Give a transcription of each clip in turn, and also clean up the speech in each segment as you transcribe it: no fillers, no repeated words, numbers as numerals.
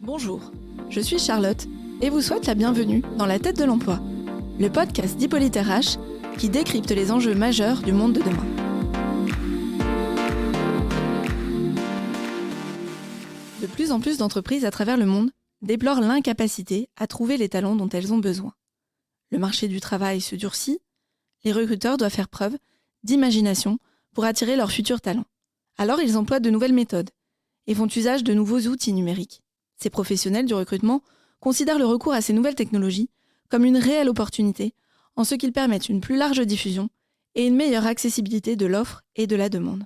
Bonjour, je suis Charlotte et vous souhaite la bienvenue dans La Tête de l'Emploi, le podcast d'Hippolyte RH qui décrypte les enjeux majeurs du monde de demain. De plus en plus d'entreprises à travers le monde déplorent l'incapacité à trouver les talents dont elles ont besoin. Le marché du travail se durcit, les recruteurs doivent faire preuve d'imagination pour attirer leurs futurs talents. Alors ils emploient de nouvelles méthodes et font usage de nouveaux outils numériques. Ces professionnels du recrutement considèrent le recours à ces nouvelles technologies comme une réelle opportunité en ce qu'ils permettent une plus large diffusion et une meilleure accessibilité de l'offre et de la demande.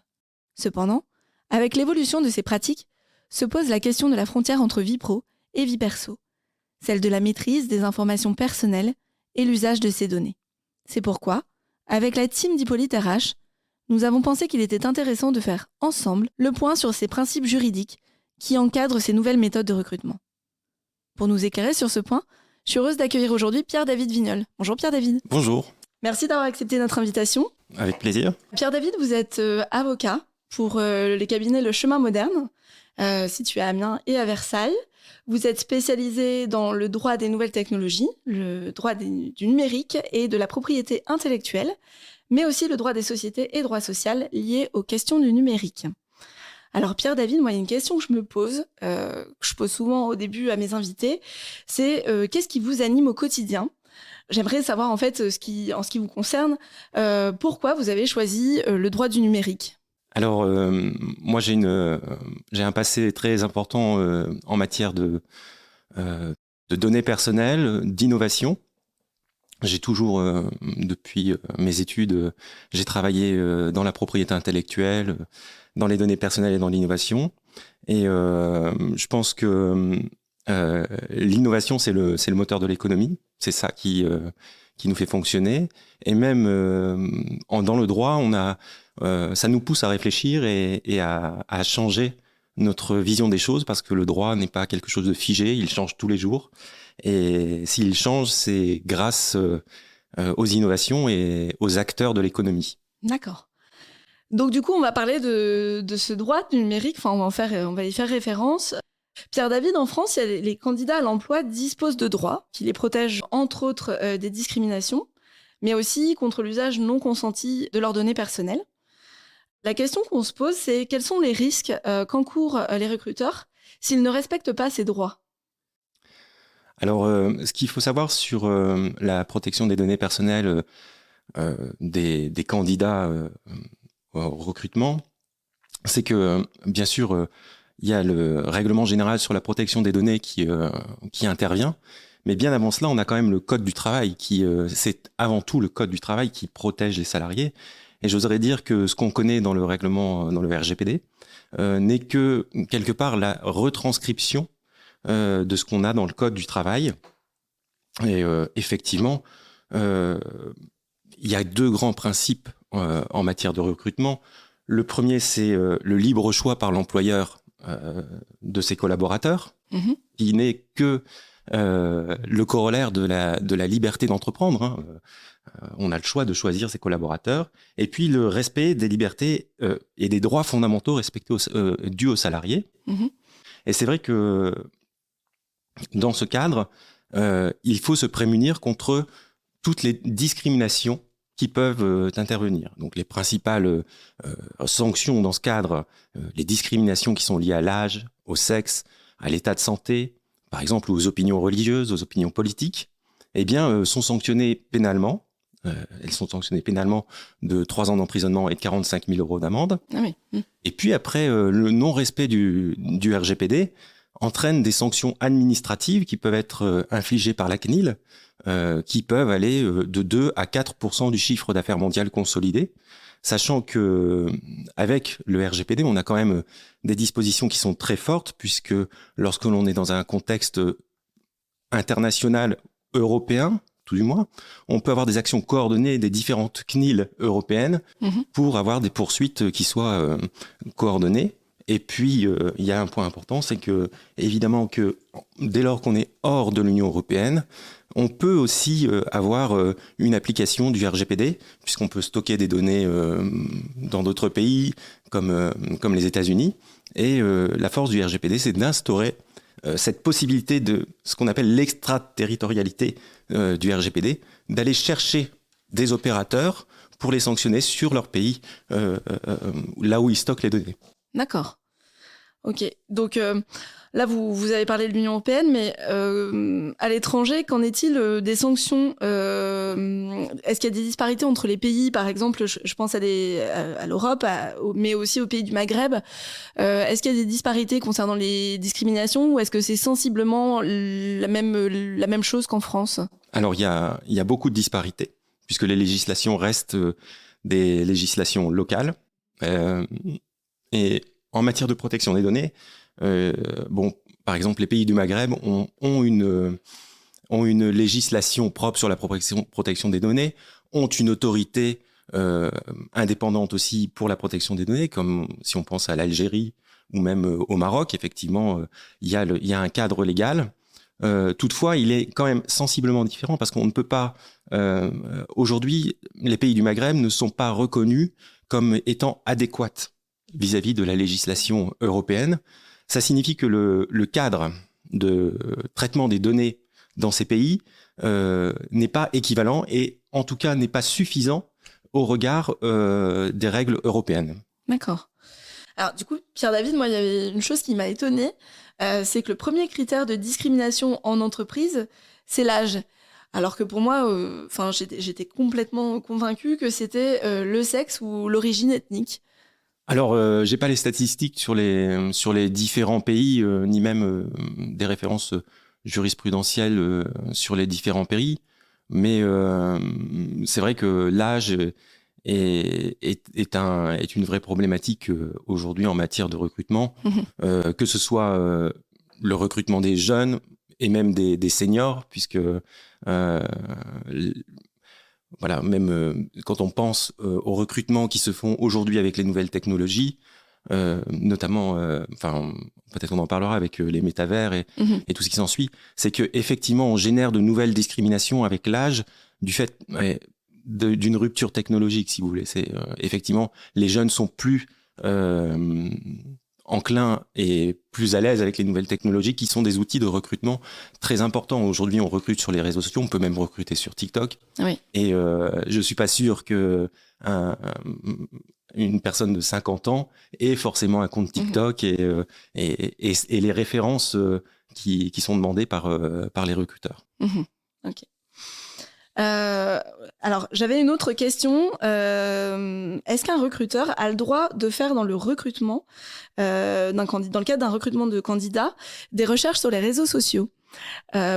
Cependant, avec l'évolution de ces pratiques, se pose la question de la frontière entre vie pro et vie perso, celle de la maîtrise des informations personnelles et l'usage de ces données. C'est pourquoi, avec la team d'Hippolyte RH, nous avons pensé qu'il était intéressant de faire ensemble le point sur ces principes juridiques qui encadrent ces nouvelles méthodes de recrutement. Pour nous éclairer sur ce point, je suis heureuse d'accueillir aujourd'hui Pierre-David Vignol. Bonjour Pierre-David. Bonjour. Merci d'avoir accepté notre invitation. Avec plaisir. Pierre-David, vous êtes avocat pour les cabinets Le Chemin Moderne, situé à Amiens et à Versailles. Vous êtes spécialisé dans le droit des nouvelles technologies, le droit du numérique et de la propriété intellectuelle, mais aussi le droit des sociétés et droit social liés aux questions du numérique. Alors Pierre-David, moi il y a une question que je me pose, que je pose souvent au début à mes invités, c'est qu'est-ce qui vous anime au quotidien ? J'aimerais savoir en fait, en ce qui vous concerne, pourquoi vous avez choisi le droit du numérique ? Alors, moi j'ai un passé très important en matière de données personnelles, d'innovation. J'ai toujours, depuis mes études, j'ai travaillé dans la propriété intellectuelle, dans les données personnelles et dans l'innovation. Et je pense que l'innovation, c'est le moteur de l'économie. C'est ça qui nous fait fonctionner. Et même dans le droit, ça nous pousse à réfléchir et à changer notre vision des choses, parce que le droit n'est pas quelque chose de figé, il change tous les jours. Et s'il change, c'est grâce aux innovations et aux acteurs de l'économie. D'accord. Donc du coup, on va parler de ce droit du numérique, enfin on va y faire référence. Pierre-David, en France, les candidats à l'emploi disposent de droits qui les protègent entre autres des discriminations, mais aussi contre l'usage non consenti de leurs données personnelles. La question qu'on se pose, c'est quels sont les risques qu'encourent les recruteurs s'ils ne respectent pas ces droits ? Alors, ce qu'il faut savoir sur la protection des données personnelles des candidats au recrutement, c'est que, bien sûr, il y a le règlement général sur la protection des données qui intervient, mais bien avant cela, on a quand même le Code du travail c'est avant tout le Code du travail qui protège les salariés. Et j'oserais dire que ce qu'on connaît dans le règlement, dans le RGPD, n'est que quelque part la retranscription de ce qu'on a dans le Code du travail. Et effectivement, il y a deux grands principes en matière de recrutement. Le premier, c'est le libre choix par l'employeur de ses collaborateurs, qui n'est que le corollaire de la liberté d'entreprendre. On a le choix de choisir ses collaborateurs. Et puis le respect des libertés et des droits fondamentaux dus aux salariés. Et c'est vrai que dans ce cadre, il faut se prémunir contre toutes les discriminations qui peuvent intervenir. Donc les principales sanctions dans ce cadre, les discriminations qui sont liées à l'âge, au sexe, à l'état de santé, par exemple aux opinions religieuses, aux opinions politiques, eh bien, sont sanctionnées pénalement. Elles sont sanctionnées pénalement de 3 ans d'emprisonnement et de 45 000 € d'amende. Ah oui. Et puis après, le non-respect du RGPD entraîne des sanctions administratives qui peuvent être infligées par la CNIL, qui peuvent aller de 2 à 4% du chiffre d'affaires mondial consolidé, sachant que avec le RGPD, on a quand même des dispositions qui sont très fortes, puisque lorsque l'on est dans un contexte international européen, tout du moins, on peut avoir des actions coordonnées des différentes CNIL européennes pour avoir des poursuites qui soient coordonnées. Et puis, il y a un point important, c'est que, évidemment, que dès lors qu'on est hors de l'Union européenne, on peut aussi avoir une application du RGPD, puisqu'on peut stocker des données dans d'autres pays, comme les États-Unis. Et la force du RGPD, c'est d'instaurer cette possibilité de ce qu'on appelle l'extraterritorialité du RGPD, d'aller chercher des opérateurs pour les sanctionner sur leur pays, là où ils stockent les données. D'accord. Ok. Donc là, vous avez parlé de l'Union européenne, mais à l'étranger, qu'en est-il des sanctions Est-ce qu'il y a des disparités entre les pays? Par exemple, je pense à l'Europe, mais aussi aux pays du Maghreb. Est-ce qu'il y a des disparités concernant les discriminations ou est-ce que c'est sensiblement la même chose qu'en France? Alors, il y a beaucoup de disparités, puisque les législations restent des législations locales. Et en matière de protection des données, par exemple, les pays du Maghreb ont une législation propre sur la protection des données, ont une autorité indépendante aussi pour la protection des données, comme si on pense à l'Algérie ou même au Maroc. Effectivement, il y a un cadre légal. Toutefois, il est quand même sensiblement différent parce qu'on ne peut pas... aujourd'hui, les pays du Maghreb ne sont pas reconnus comme étant adéquates vis-à-vis de la législation européenne. Ça signifie que le cadre de traitement des données dans ces pays n'est pas équivalent et en tout cas n'est pas suffisant au regard des règles européennes. D'accord. Alors du coup, Pierre-David, moi il y avait une chose qui m'a étonnée, c'est que le premier critère de discrimination en entreprise, c'est l'âge. Alors que pour moi, j'étais complètement convaincue que c'était le sexe ou l'origine ethnique. Alors, j'ai pas les statistiques sur les différents pays, ni même des références jurisprudentielles sur les différents pays, mais c'est vrai que l'âge est une vraie problématique aujourd'hui en matière de recrutement, que ce soit le recrutement des jeunes et même des seniors, puisque voilà, même quand on pense aux recrutements qui se font aujourd'hui avec les nouvelles technologies, notamment, peut-être on en parlera avec les métavers et tout ce qui s'ensuit, c'est que effectivement on génère de nouvelles discriminations avec l'âge du fait d'une rupture technologique, si vous voulez. C'est effectivement les jeunes sont plus enclins et plus à l'aise avec les nouvelles technologies qui sont des outils de recrutement très importants. Aujourd'hui, on recrute sur les réseaux sociaux, on peut même recruter sur TikTok. Oui. Et je suis pas sûr que une personne de 50 ans ait forcément un compte TikTok et les références qui sont demandées par les recruteurs. Ok. Alors, j'avais une autre question. Est-ce qu'un recruteur a le droit de faire dans le recrutement d'un candidat, dans le cadre d'un recrutement de candidat, des recherches sur les réseaux sociaux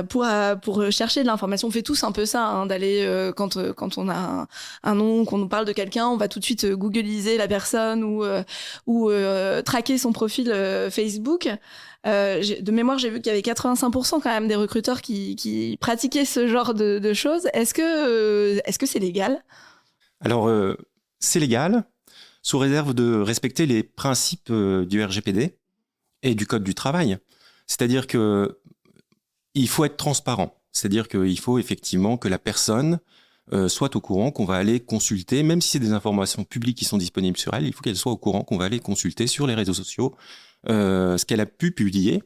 pour chercher de l'information? On fait tous un peu ça, d'aller quand on a un nom, qu'on nous parle de quelqu'un, on va tout de suite googliser la personne ou traquer son profil Facebook. De mémoire, j'ai vu qu'il y avait 85% quand même des recruteurs qui pratiquaient ce genre de choses. Est-ce que c'est légal? Alors, c'est légal, sous réserve de respecter les principes du RGPD et du Code du travail. C'est-à-dire que il faut être transparent. C'est-à-dire qu'il faut effectivement que la personne soit au courant qu'on va aller consulter, même si c'est des informations publiques qui sont disponibles sur elle, il faut qu'elle soit au courant qu'on va aller consulter sur les réseaux sociaux ce qu'elle a pu publier.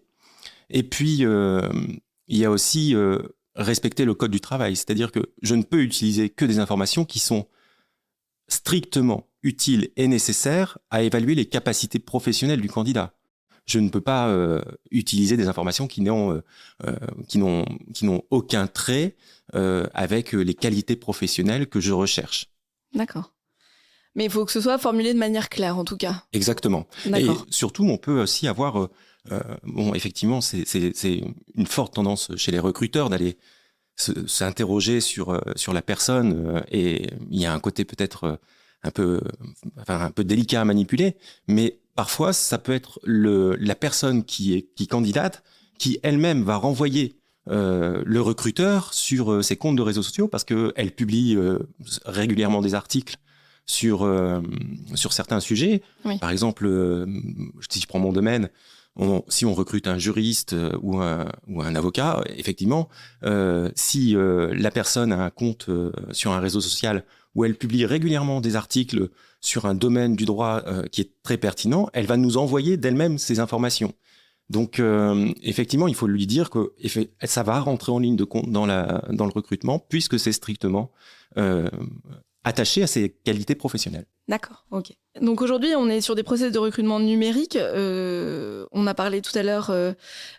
Et puis, il y a aussi respecter le Code du travail. C'est-à-dire que je ne peux utiliser que des informations qui sont strictement utiles et nécessaires à évaluer les capacités professionnelles du candidat. Je ne peux pas utiliser des informations qui n'ont aucun trait avec les qualités professionnelles que je recherche. D'accord. Mais il faut que ce soit formulé de manière claire, en tout cas. Exactement. D'accord. Et surtout, on peut aussi avoir... effectivement, c'est une forte tendance chez les recruteurs d'aller s'interroger sur la personne. Et il y a un côté peut-être un peu délicat à manipuler, mais parfois, ça peut être la personne qui candidate, qui elle-même va renvoyer le recruteur sur ses comptes de réseaux sociaux parce qu'elle publie régulièrement des articles sur certains sujets. Oui. Par exemple, si je prends mon domaine, si on recrute un juriste ou un avocat, effectivement, si la personne a un compte sur un réseau social où elle publie régulièrement des articles sur un domaine du droit qui est très pertinent, elle va nous envoyer d'elle-même ces informations. Donc, effectivement, il faut lui dire que ça va rentrer en ligne de compte dans le recrutement, puisque c'est strictement attaché à ses qualités professionnelles. D'accord, ok. Donc aujourd'hui, on est sur des process de recrutement numérique. On a parlé tout à l'heure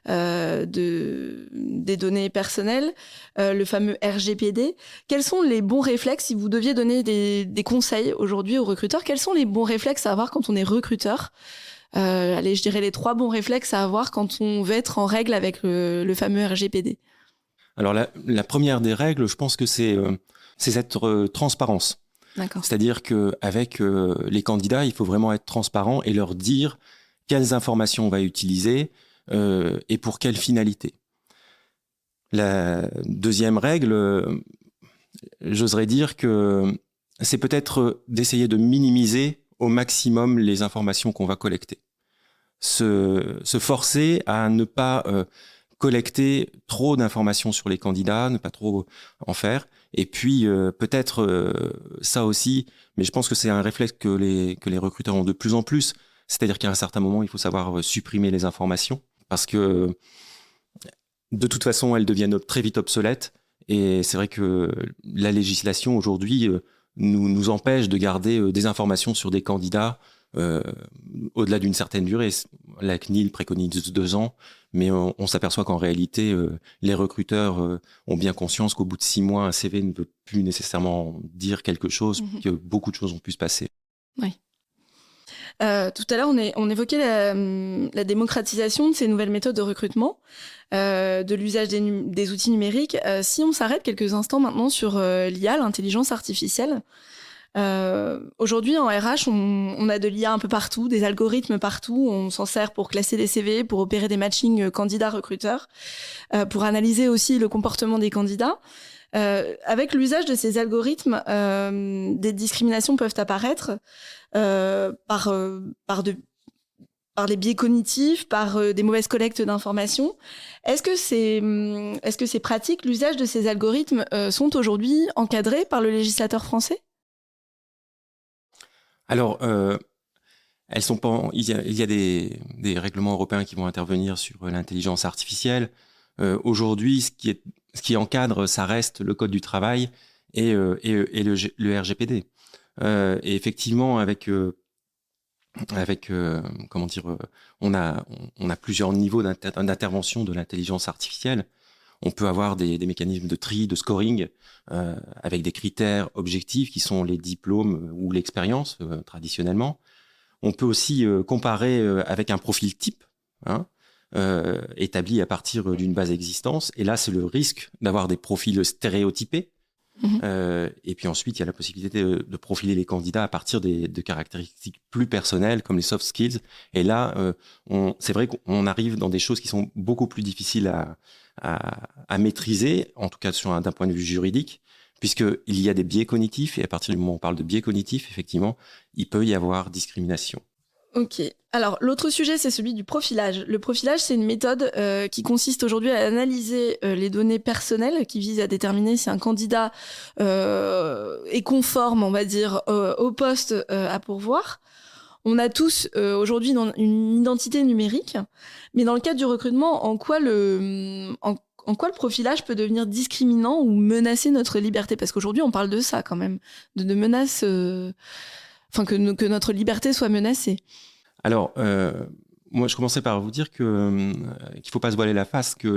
des données personnelles, le fameux RGPD. Quels sont les bons réflexes, si vous deviez donner des conseils aujourd'hui aux recruteurs, quels sont les bons réflexes à avoir quand on est recruteur ? Allez, je dirais les 3 bons réflexes à avoir quand on veut être en règle avec le fameux RGPD. Alors la première des règles, je pense que c'est cette transparence. D'accord. C'est-à-dire qu'avec les candidats, il faut vraiment être transparent et leur dire quelles informations on va utiliser et pour quelle finalité. La deuxième règle, j'oserais dire que c'est peut-être d'essayer de minimiser au maximum les informations qu'on va collecter. Se forcer à ne pas collecter trop d'informations sur les candidats, ne pas trop en faire. Et puis, peut-être ça aussi, mais je pense que c'est un réflexe que les recruteurs ont de plus en plus. C'est-à-dire qu'à un certain moment, il faut savoir supprimer les informations parce que de toute façon, elles deviennent très vite obsolètes. Et c'est vrai que la législation aujourd'hui nous empêche de garder des informations sur des candidats au-delà d'une certaine durée. La CNIL préconise 2 ans, mais on s'aperçoit qu'en réalité, les recruteurs ont bien conscience qu'au bout de 6 mois, un CV ne veut plus nécessairement dire quelque chose, que beaucoup de choses ont pu se passer. Oui. Tout à l'heure, on évoquait la démocratisation de ces nouvelles méthodes de recrutement, de l'usage des outils numériques. Si on s'arrête quelques instants maintenant sur l'IA, l'intelligence artificielle, aujourd'hui en RH, on a de l'IA un peu partout, des algorithmes partout. On s'en sert pour classer des CV, pour opérer des matchings candidats-recruteurs, pour analyser aussi le comportement des candidats. Avec l'usage de ces algorithmes, des discriminations peuvent apparaître par les biais cognitifs, par des mauvaises collectes d'informations. Est-ce que ces pratiques, l'usage de ces algorithmes, sont aujourd'hui encadrés par le législateur français ? Alors, elles sont pas. Il y a des règlements européens qui vont intervenir sur l'intelligence artificielle. Aujourd'hui, ce qui encadre, ça reste le code du travail et le RGPD. Et effectivement, comment dire, on a plusieurs niveaux d'intervention de l'intelligence artificielle. On peut avoir des mécanismes de tri, de scoring, avec des critères objectifs qui sont les diplômes ou l'expérience traditionnellement. On peut aussi comparer avec un profil type, établi à partir d'une base existence. Et là, c'est le risque d'avoir des profils stéréotypés. Et puis ensuite, il y a la possibilité de profiler les candidats à partir de caractéristiques plus personnelles, comme les soft skills. Et là, c'est vrai qu'on arrive dans des choses qui sont beaucoup plus difficiles à maîtriser, en tout cas d'un point de vue juridique, puisqu'il y a des biais cognitifs. Et à partir du moment où on parle de biais cognitifs, effectivement, il peut y avoir discrimination. Ok. Alors, l'autre sujet, c'est celui du profilage. Le profilage, c'est une méthode qui consiste aujourd'hui à analyser les données personnelles qui visent à déterminer si un candidat est conforme, on va dire, au poste à pourvoir. On a tous aujourd'hui une identité numérique, mais dans le cadre du recrutement, en quoi le profilage peut devenir discriminant ou menacer notre liberté ? Parce qu'aujourd'hui, on parle de ça quand même, de menaces... que notre liberté soit menacée. Alors, moi, je commençais par vous dire qu'il ne faut pas se voiler la face, que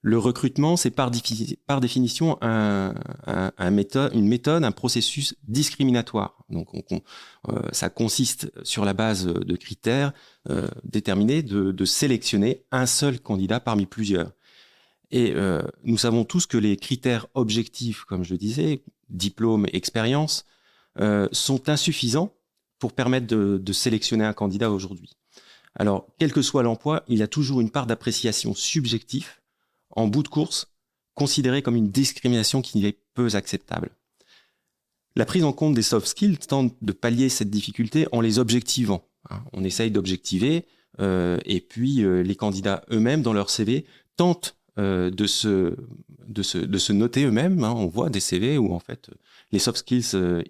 le recrutement, c'est par définition une méthode, un processus discriminatoire. Donc, ça consiste sur la base de critères déterminés de sélectionner un seul candidat parmi plusieurs. Et nous savons tous que les critères objectifs, comme je le disais, diplôme, expérience, sont insuffisants pour permettre de sélectionner un candidat aujourd'hui. Alors, quel que soit l'emploi, il y a toujours une part d'appréciation subjective, en bout de course, considérée comme une discrimination qui est peu acceptable. La prise en compte des soft skills tente de pallier cette difficulté en les objectivant. On essaye d'objectiver, et puis les candidats eux-mêmes, dans leur CV, tentent de se noter eux-mêmes. On voit des CV où en fait les soft skills,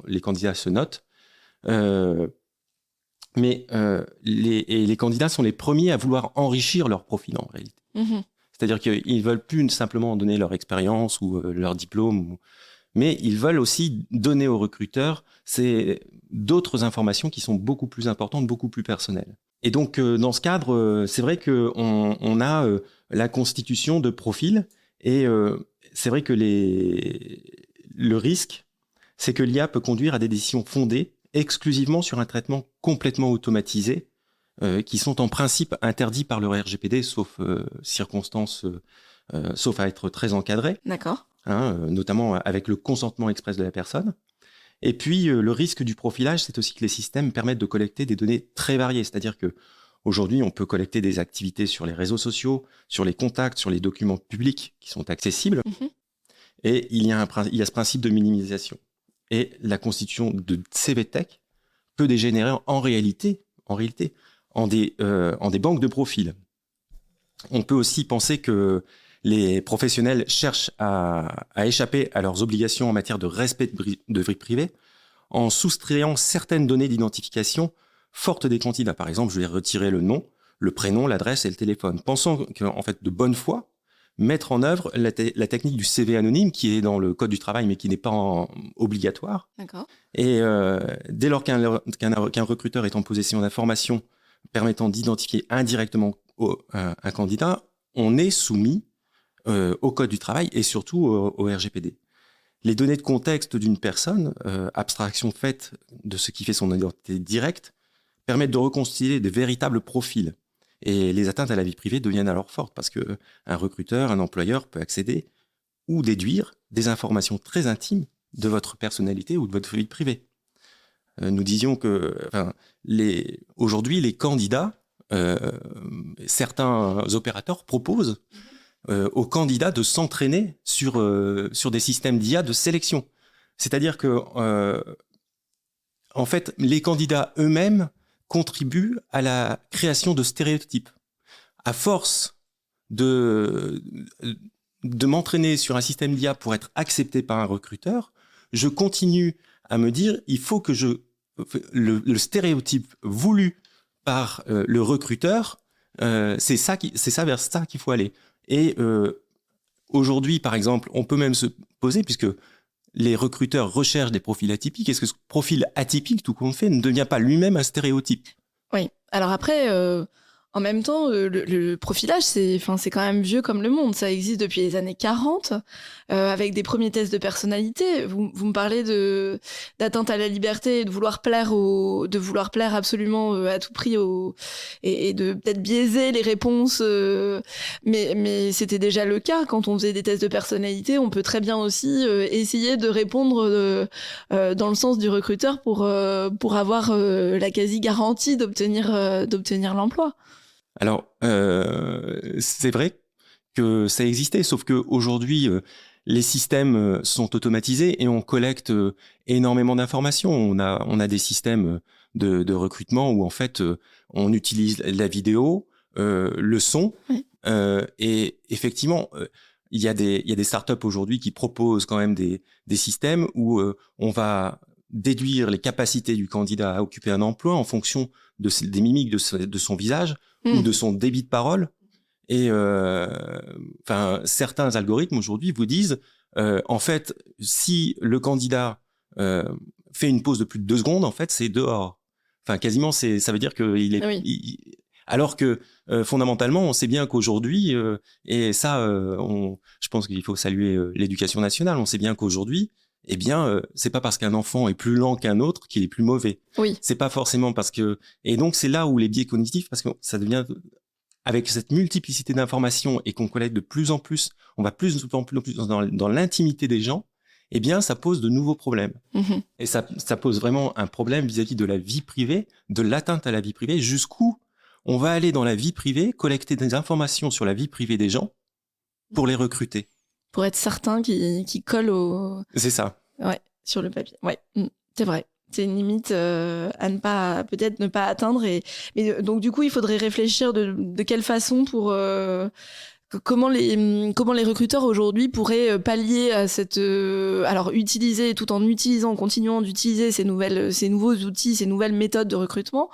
les candidats se notent. Mais les candidats sont les premiers à vouloir enrichir leur profil en réalité. Mhm. C'est-à-dire qu'ils ne veulent plus simplement donner leur expérience ou leur diplôme, mais ils veulent aussi donner aux recruteurs d'autres informations qui sont beaucoup plus importantes, beaucoup plus personnelles. Et donc, dans ce cadre, c'est vrai qu'on a la constitution de profils et c'est vrai que le risque, c'est que l'IA peut conduire à des décisions fondées exclusivement sur un traitement complètement automatisé qui sont en principe interdits par le RGPD, sauf circonstances, sauf à être très encadrés. D'accord. Notamment avec le consentement express de la personne. Et puis, le risque du profilage, c'est aussi que les systèmes permettent de collecter des données très variées. C'est-à-dire qu'aujourd'hui, on peut collecter des activités sur les réseaux sociaux, sur les contacts, sur les documents publics qui sont accessibles. Mhm. Et il y a ce principe de minimisation. Et la constitution de CVTech peut dégénérer en réalité en des banques de profils. On peut aussi penser que les professionnels cherchent à échapper à leurs obligations en matière de respect de vie privée en soustrayant certaines données d'identification fortes des candidats. Par exemple, je vais retirer le nom, le prénom, l'adresse et le téléphone, pensant qu'en fait, de bonne foi, mettre en œuvre la technique du CV anonyme qui est dans le Code du travail mais qui n'est pas obligatoire. D'accord. Et dès lors qu'un recruteur est en possession d'informations permettant d'identifier indirectement un candidat, on est soumis au Code du travail et surtout au RGPD. Les données de contexte d'une personne, abstraction faite de ce qui fait son identité directe, permettent de reconstituer de véritables profils. Et les atteintes à la vie privée deviennent alors fortes parce qu'un recruteur, un employeur peut accéder ou déduire des informations très intimes de votre personnalité ou de votre vie privée. Nous disions que aujourd'hui, les candidats, certains opérateurs proposent aux candidats de s'entraîner sur des systèmes d'IA de sélection. C'est-à-dire que, en fait, les candidats eux-mêmes contribuent à la création de stéréotypes. À force de m'entraîner sur un système d'IA pour être accepté par un recruteur, je continue à me dire, il faut que le stéréotype voulu par le recruteur, c'est vers ça qu'il faut aller. Et aujourd'hui, par exemple, on peut même se poser, puisque les recruteurs recherchent des profils atypiques, est-ce que ce profil atypique, tout compte fait, ne devient pas lui-même un stéréotype ? Oui. Alors après, en même temps, le profilage, c'est quand même vieux comme le monde. Ça existe depuis les années 40, avec des premiers tests de personnalité. Vous me parlez d'atteinte à la liberté et de vouloir plaire absolument à tout prix et de peut-être biaiser les réponses. Mais c'était déjà le cas quand on faisait des tests de personnalité. On peut très bien aussi essayer de répondre dans le sens du recruteur pour avoir la quasi garantie d'obtenir l'emploi. Alors, c'est vrai que ça existait, sauf qu'aujourd'hui, les systèmes sont automatisés et on collecte énormément d'informations. On a des systèmes de recrutement où, en fait, on utilise la vidéo, le son, oui. Et effectivement, il y a des startups aujourd'hui qui proposent quand même des systèmes où on va déduire les capacités du candidat à occuper un emploi en fonction des mimiques de son visage ou de son débit de parole. Et certains algorithmes aujourd'hui vous disent, en fait, si le candidat fait une pause de plus de 2 secondes, en fait, c'est dehors. Enfin, quasiment, ça veut dire qu'il est... Oui. Alors que fondamentalement, on sait bien qu'aujourd'hui, et ça, je pense qu'il faut saluer l'éducation nationale, on sait bien qu'aujourd'hui, eh bien, c'est pas parce qu'un enfant est plus lent qu'un autre qu'il est plus mauvais. Oui. C'est pas forcément parce que... Et donc, c'est là où les biais cognitifs, parce que ça devient... Avec cette multiplicité d'informations et qu'on collecte de plus en plus, on va plus en plus dans l'intimité des gens, eh bien, ça pose de nouveaux problèmes. Mmh. Et ça pose vraiment un problème vis-à-vis de la vie privée, de l'atteinte à la vie privée, jusqu'où on va aller dans la vie privée, collecter des informations sur la vie privée des gens pour les recruter. Pour être certain qu'ils collent au... C'est ça. Ouais, sur le papier. Ouais, c'est vrai. C'est une limite à peut-être ne pas atteindre. Mais donc, du coup, il faudrait réfléchir de quelle façon pour Comment les recruteurs aujourd'hui pourraient pallier à cette alors utiliser tout en continuant d'utiliser ces nouveaux outils, ces nouvelles méthodes de recrutement,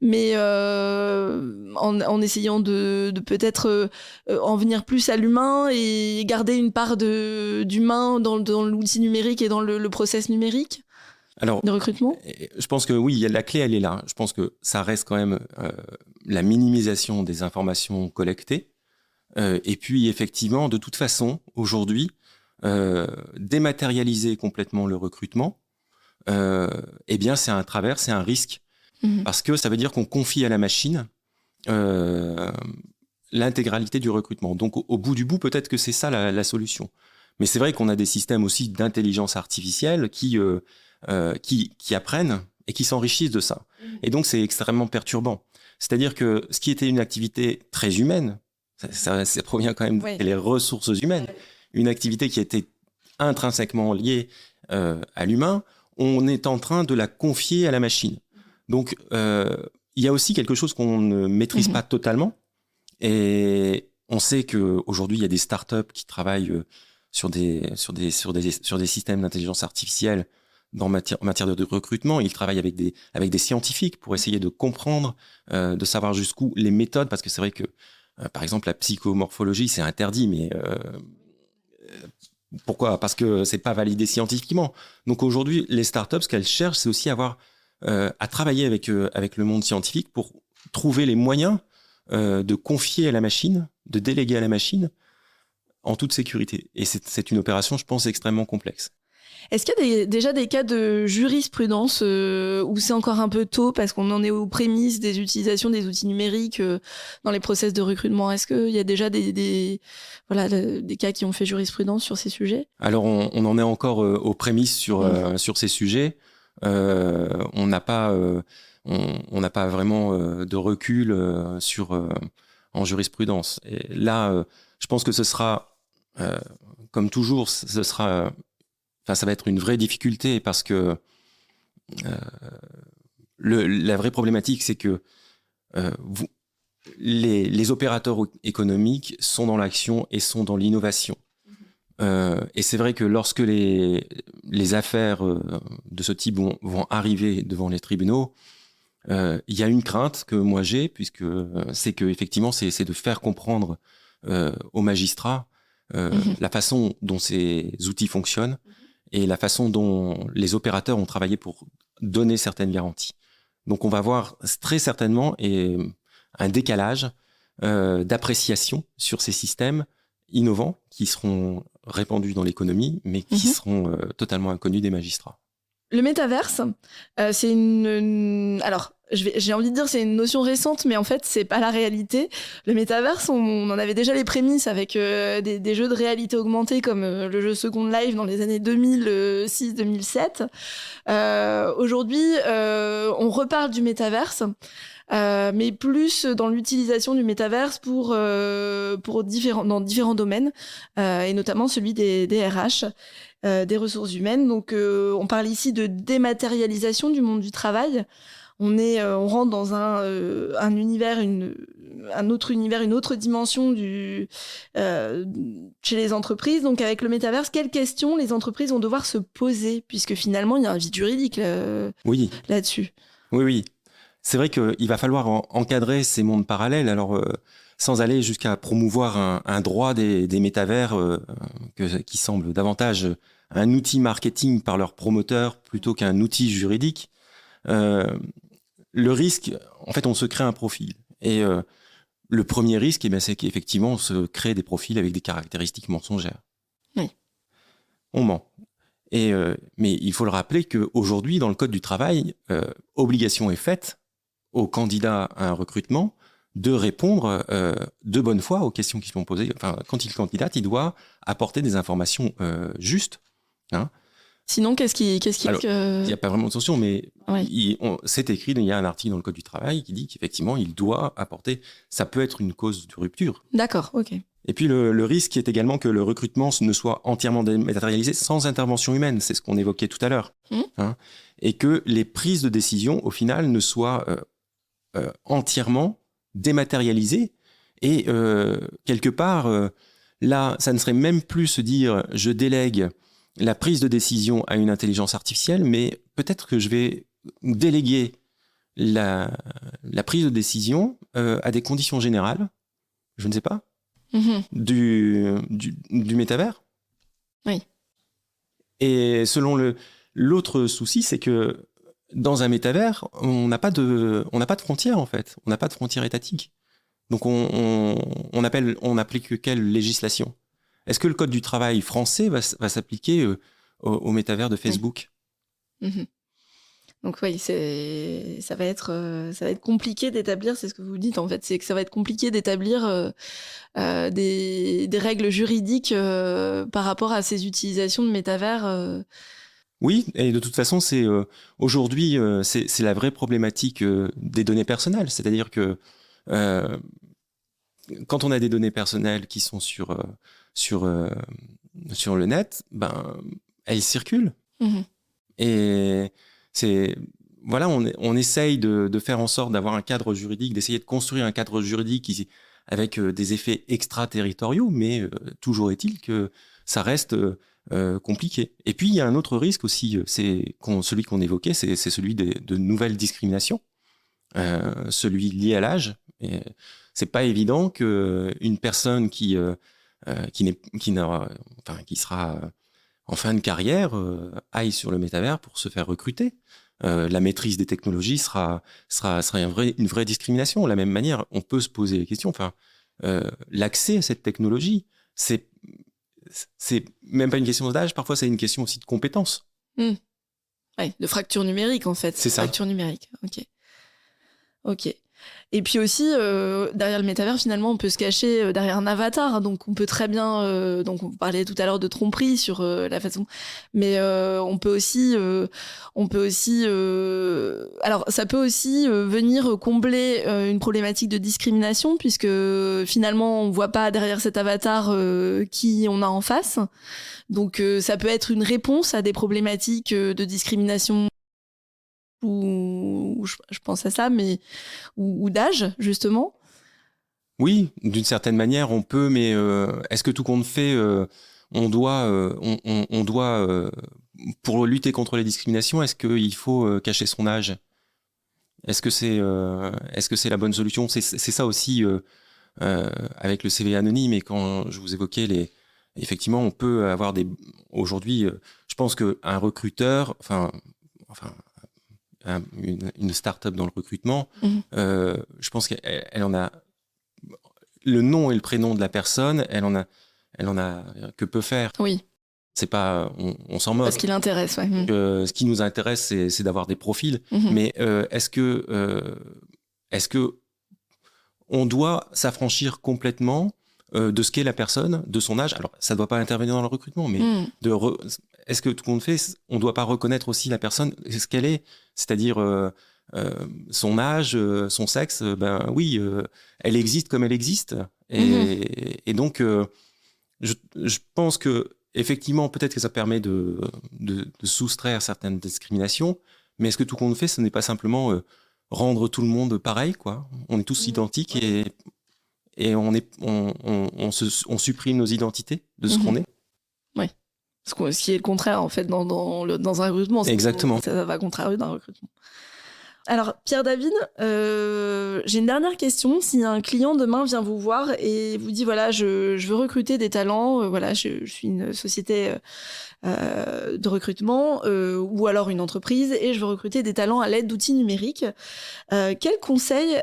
mais en essayant de peut-être en venir plus à l'humain et garder une part d'humain dans l'outil numérique et dans le process numérique de recrutement. Je pense que oui, la clé elle est là. Je pense que ça reste quand même la minimisation des informations collectées. Et puis effectivement, de toute façon, aujourd'hui, dématérialiser complètement le recrutement, eh bien c'est un travers, c'est un risque, parce que ça veut dire qu'on confie à la machine l'intégralité du recrutement. Donc au bout du bout, peut-être que c'est ça la solution. Mais c'est vrai qu'on a des systèmes aussi d'intelligence artificielle qui apprennent et qui s'enrichissent de ça. Et donc c'est extrêmement perturbant. C'est-à-dire que ce qui était une activité très humaine, ça provient quand même des ressources humaines. Une activité qui était intrinsèquement liée à l'humain, on est en train de la confier à la machine. Donc, il y a aussi quelque chose qu'on ne maîtrise pas totalement. Et on sait qu'aujourd'hui, il y a des startups qui travaillent sur des systèmes d'intelligence artificielle en matière de recrutement. Ils travaillent avec des scientifiques pour essayer de comprendre, de savoir jusqu'où les méthodes, parce que c'est vrai que par exemple, la psychomorphologie, c'est interdit, mais pourquoi ? Parce que c'est pas validé scientifiquement. Donc aujourd'hui, les startups, ce qu'elles cherchent, c'est aussi à travailler avec le monde scientifique pour trouver les moyens de confier à la machine, de déléguer à la machine en toute sécurité. Et c'est une opération, je pense, extrêmement complexe. Est-ce qu'il y a déjà des cas de jurisprudence où c'est encore un peu tôt parce qu'on en est aux prémices des utilisations des outils numériques dans les process de recrutement ? Est-ce qu'il y a déjà des cas qui ont fait jurisprudence sur ces sujets ? Alors, on en est encore aux prémices sur ces sujets. On n'a pas vraiment de recul en jurisprudence. Et là, je pense que ce sera, comme toujours, ça va être une vraie difficulté parce que la vraie problématique, c'est que les opérateurs économiques sont dans l'action et sont dans l'innovation. Et c'est vrai que lorsque les affaires de ce type vont arriver devant les tribunaux, il y a une crainte que moi j'ai, puisque c'est que effectivement c'est de faire comprendre aux magistrats la façon dont ces outils fonctionnent et la façon dont les opérateurs ont travaillé pour donner certaines garanties. Donc on va voir très certainement un décalage d'appréciation sur ces systèmes innovants qui seront répandus dans l'économie, mais qui seront totalement inconnus des magistrats. Le métaverse, c'est alors, j'ai envie de dire c'est une notion récente, mais en fait, c'est pas la réalité. Le métaverse, on en avait déjà les prémices avec des jeux de réalité augmentée comme le jeu Second Life dans les années 2006-2007. Aujourd'hui, on reparle du métaverse. Mais plus dans l'utilisation du métaverse dans différents domaines, et notamment celui des RH, des ressources humaines. Donc, on parle ici de dématérialisation du monde du travail. On rentre dans un univers, un autre univers, une autre dimension chez les entreprises. Donc, avec le métaverse, quelles questions les entreprises vont devoir se poser, puisque finalement, il y a un vide juridique là-dessus. Oui. C'est vrai qu'il va falloir encadrer ces mondes parallèles, alors sans aller jusqu'à promouvoir un droit des métavers qui semble davantage un outil marketing par leurs promoteurs plutôt qu'un outil juridique. Le risque, en fait, on se crée un profil. Et le premier risque, c'est qu'effectivement, on se crée des profils avec des caractéristiques mensongères. Oui. On ment. Mais il faut le rappeler qu'aujourd'hui, dans le Code du travail, obligation est faite aux candidats à un recrutement de répondre de bonne foi aux questions qui sont posées. Enfin, quand il candidate, il doit apporter des informations justes. Hein. Sinon, qu'est-ce qui il n'y a pas vraiment de sanction, mais oui. C'est écrit, il y a un article dans le Code du travail qui dit qu'effectivement, il doit apporter... Ça peut être une cause de rupture. D'accord, ok. Et puis, le risque est également que le recrutement ne soit entièrement dématérialisé sans intervention humaine. C'est ce qu'on évoquait tout à l'heure. Hein, et que les prises de décision, au final, ne soient entièrement dématérialisées Et quelque part, là, ça ne serait même plus se dire je délègue la prise de décision à une intelligence artificielle, mais peut-être que je vais déléguer la prise de décision à des conditions générales, je ne sais pas, du métavers. Oui. Et selon l'autre souci, c'est que dans un métavers, on n'a pas de frontières, en fait. On n'a pas de frontières étatiques. Donc, on applique quelle législation? Est-ce que le code du travail français va s'appliquer au métavers de Facebook? Oui. Donc oui, ça va être compliqué d'établir, c'est ce que vous dites en fait, c'est que ça va être compliqué d'établir des règles juridiques par rapport à ces utilisations de métavers. Oui, et de toute façon, c'est aujourd'hui, c'est la vraie problématique des données personnelles. C'est-à-dire que quand on a des données personnelles qui sont sur le net, ben, elles circulent. Et voilà, on essaye de faire en sorte d'avoir un cadre juridique, d'essayer de construire un cadre juridique avec des effets extraterritoriaux, mais toujours est-il que ça reste compliqué. Et puis, il y a un autre risque aussi, c'est celui qu'on évoquait, c'est celui de nouvelles discriminations, celui lié à l'âge. Et c'est pas évident qu'une personne qui sera en fin de carrière aille sur le métavers pour se faire recruter. La maîtrise des technologies sera une vraie discrimination. De la même manière, on peut se poser les questions. Enfin, l'accès à cette technologie, c'est même pas une question d'âge. Parfois, c'est une question aussi de compétences. Ouais, de fracture numérique en fait. C'est ça. Fracture numérique. Ok. Et puis aussi, derrière le métavers, finalement, on peut se cacher derrière un avatar. Donc, on peut très bien... donc, on parlait tout à l'heure de tromperie sur la façon... Mais on peut aussi... alors, ça peut aussi venir combler une problématique de discrimination, puisque finalement, on voit pas derrière cet avatar qui on a en face. Donc, ça peut être une réponse à des problématiques de discrimination ou je pense à ça, mais ou d'âge justement. Oui, d'une certaine manière, on peut, mais est-ce que tout compte fait, on doit pour lutter contre les discriminations, est-ce qu'il faut cacher son âge? Est-ce que c'est la bonne solution? C'est ça aussi avec le CV anonyme, et quand je vous évoquais effectivement, on peut avoir aujourd'hui, je pense qu'un recruteur, enfin une start-up dans le recrutement, je pense qu'elle en a le nom et le prénom de la personne, elle en a que peu faire. Oui. C'est pas, on s'en moque. Ce qui l'intéresse, ouais. Ce qui nous intéresse, c'est d'avoir des profils. Mais est-ce que on doit s'affranchir complètement de ce qu'est la personne, de son âge? Alors, ça ne doit pas intervenir dans le recrutement, mais est-ce que tout compte fait, on ne doit pas reconnaître aussi la personne, ce qu'elle est? C'est-à-dire son âge, son sexe, ben oui, elle existe comme elle existe. Et donc, je pense que effectivement, peut-être que ça permet de soustraire certaines discriminations, mais est-ce que tout compte fait, ce n'est pas simplement rendre tout le monde pareil, quoi? On est tous identiques et on supprime nos identités de ce qu'on est. Oui. Ce qui est le contraire, en fait, dans un recrutement. Exactement. Ça va contraire d'un recrutement. Alors, Pierre-David, j'ai une dernière question. Si un client demain vient vous voir et vous dit, voilà, je veux recruter des talents, voilà, je suis une société de recrutement ou alors une entreprise et je veux recruter des talents à l'aide d'outils numériques, quel conseil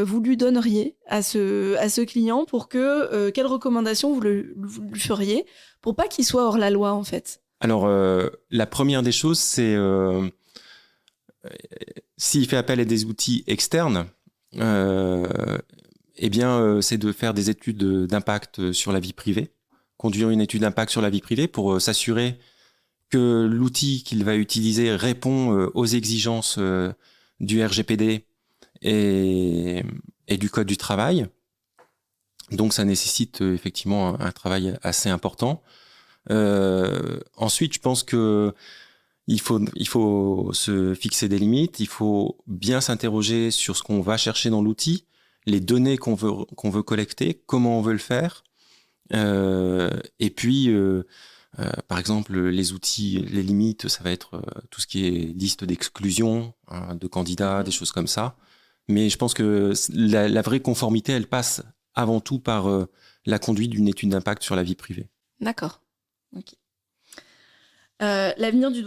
vous lui donneriez à ce client pour que, quelles recommandations vous lui feriez pour pas qu'il soit hors la loi, en fait? Alors, la première des choses, c'est... s'il fait appel à des outils externes, eh bien, c'est de faire des études d'impact sur la vie privée, conduire une étude d'impact sur la vie privée pour s'assurer que l'outil qu'il va utiliser répond aux exigences du RGPD et du Code du travail. Donc, ça nécessite effectivement un travail assez important. Ensuite, je pense que il faut se fixer des limites, il faut bien s'interroger sur ce qu'on va chercher dans l'outil. les données qu'on veut collecter, comment on veut le faire. Et puis, par exemple, les outils, les limites, ça va être tout ce qui est liste d'exclusion de candidats, des choses comme ça. Mais je pense que la vraie conformité, elle passe avant tout par la conduite d'une étude d'impact sur la vie privée. D'accord. Ok. L'avenir du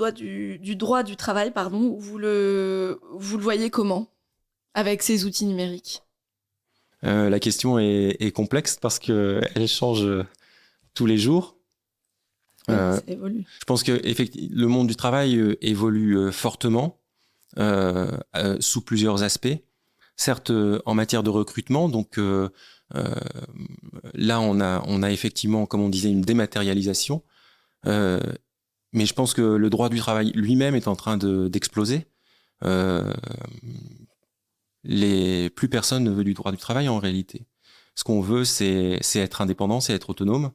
droit du travail, vous le voyez comment avec ces outils numériques ? La question est complexe parce qu'elle change tous les jours. Ça évolue. Je pense que le monde du travail évolue fortement sous plusieurs aspects. Certes, en matière de recrutement, donc là, on a effectivement, comme on disait, une dématérialisation. Mais je pense que le droit du travail lui-même est en train d'exploser. Plus personne ne veut du droit du travail en réalité. Ce qu'on veut, c'est être indépendant, c'est être autonome.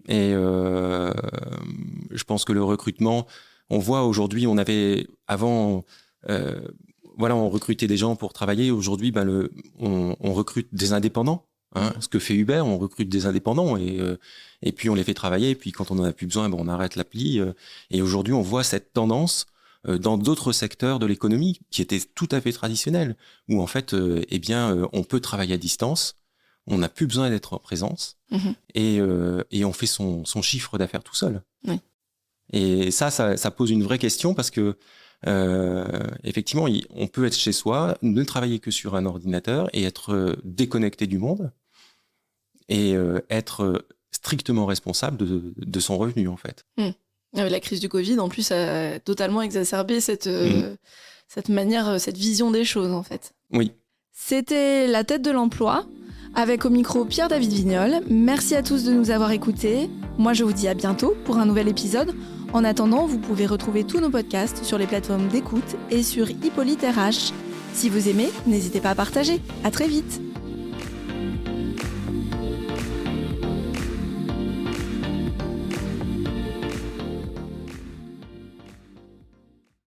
Et je pense que le recrutement, on voit aujourd'hui, on recrutait des gens pour travailler. Aujourd'hui, on recrute des indépendants. Ce que fait Uber, on recrute des indépendants et puis on les fait travailler. Et puis quand on n'en a plus besoin, on arrête l'appli. Et aujourd'hui, on voit cette tendance dans d'autres secteurs de l'économie qui étaient tout à fait traditionnels, où en fait, on peut travailler à distance. On n'a plus besoin d'être en présence et on fait son chiffre d'affaires tout seul. Oui. Et ça pose une vraie question parce que effectivement, on peut être chez soi, ne travailler que sur un ordinateur et être déconnecté du monde et être strictement responsable de son revenu en fait. La crise du Covid, en plus, a totalement exacerbé cette manière, cette vision des choses en fait. Oui. C'était La Tête de l'Emploi. Avec au micro Pierre-David Vignol. Merci à tous de nous avoir écoutés. Moi, je vous dis à bientôt pour un nouvel épisode. En attendant, vous pouvez retrouver tous nos podcasts sur les plateformes d'écoute et sur Hippolyte RH. Si vous aimez, n'hésitez pas à partager. À très vite.